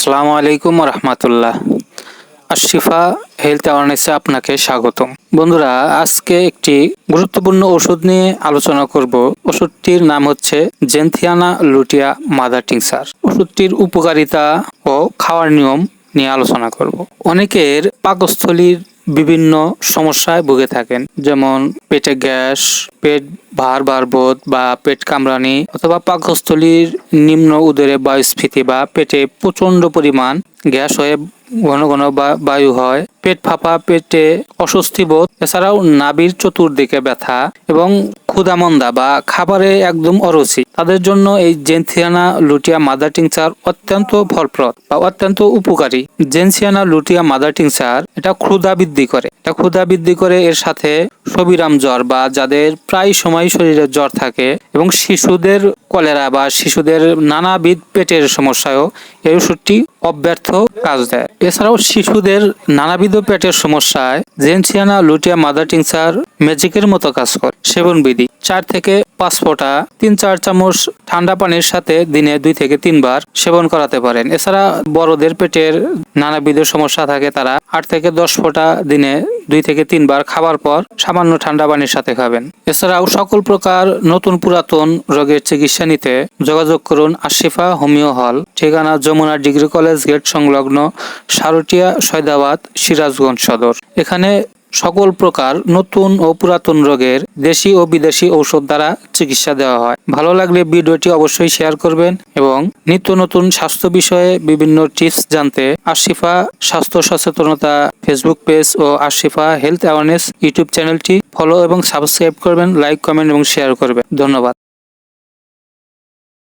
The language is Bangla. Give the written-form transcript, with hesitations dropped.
আসসালামু আলাইকুম রহমতুল্লাহ। আশিফা হেলথ অ্যাওয়ারনেসে আপনাকে স্বাগতম। বন্ধুরা, আজকে একটি গুরুত্বপূর্ণ ওষুধ নিয়ে আলোচনা করব। ওষুধটির নাম হচ্ছে জেনথিয়ানা লুটিয়া মাদার টিংচার। ওষুধটির উপকারিতা ও খাওয়ার নিয়ম নিয়ে আলোচনা করব। অনেকের পাকস্থলীর বিভিন্ন সমস্যায় ভুগে থাকেন, যেমন পেটে গ্যাস, পেট ভার বোধ বা পেট কামড়ানি, অথবা পাকস্থলীর নিম্ন উদরে বায়ুস্ফীতি বা পেটে প্রচন্ড পরিমাণ গ্যাস হয়ে ঘন ঘন বায়ু হয়, পেট ফাঁপা, পেটে অস্বস্তি বোধ, এছাড়াও নাভির চতুর্দিকে ব্যথা এবং ক্ষুধামন্দা বা খাবারে একদম অরুচি, তাদের জন্য এই জেনথিয়ানা লুটিয়া মাদার টিংচার অত্যন্ত ফলপ্রদ বা অত্যন্ত উপকারী। জেনথিয়ানা লুটিয়া মাদার টিংচার এটা ক্ষুধা বৃদ্ধি করে। এর সাথে সবিরাম জ্বর বা যাদের প্রায় সময় শরীরে জ্বর থাকে এবং শিশুদের কলেরা বা শিশুদের নানাবিধ পেটের সমস্যায়ও এই ওষুধটি অব্যর্থ কাজ দেয়। এছাড়াও শিশুদের নানাবিধ পেটের সমস্যায় জেনথিয়ানা লুটিয়া মাদার টিংচার ম্যাজিকের মতো কাজ করে। সেবন বিধি: 4 থেকে 5 ফোঁটা 3-4 চামচ ঠান্ডা পানির সাথে দিনে 2 থেকে 3 বার সেবন করাতে পারেন। এছাড়া বড়দের পেটের নানাবিধ সমস্যা থাকে, তারা 8 থেকে 10 ফোঁটা দিনে 2 থেকে 3 বার খাবার পর সামান্য ঠান্ডা পানির সাথে খাবেন। এছাড়াও সকল প্রকার নতুন পুরাতন রোগের চিকিৎসা নিতে যোগাযোগ করুন আশিফা হোমিও হল, ঠিকানা যমুনা ডিগ্রি কলেজ গেট সংলগ্ন, সারুটিয়া, সৈদাবাদ, সিরাজগঞ্জ সদর। এখানে সকল প্রকার নতুন ও পুরাতন রোগের দেশি ও বিদেশি ঔষধ দ্বারা চিকিৎসা দেওয়া হয়। ভালো লাগলে ভিডিওটি অবশ্যই শেয়ার করবেন এবং নিত্য নতুন স্বাস্থ্য বিষয়ে বিভিন্ন টিপস জানতে আশিফা স্বাস্থ্য সচেতনতা ফেসবুক পেজ ও আশিফা হেলথ অ্যাওয়ারনেস ইউটিউব চ্যানেলটি ফলো এবং সাবস্ক্রাইব করবেন, লাইক, কমেন্ট এবং শেয়ার করবেন। ধন্যবাদ।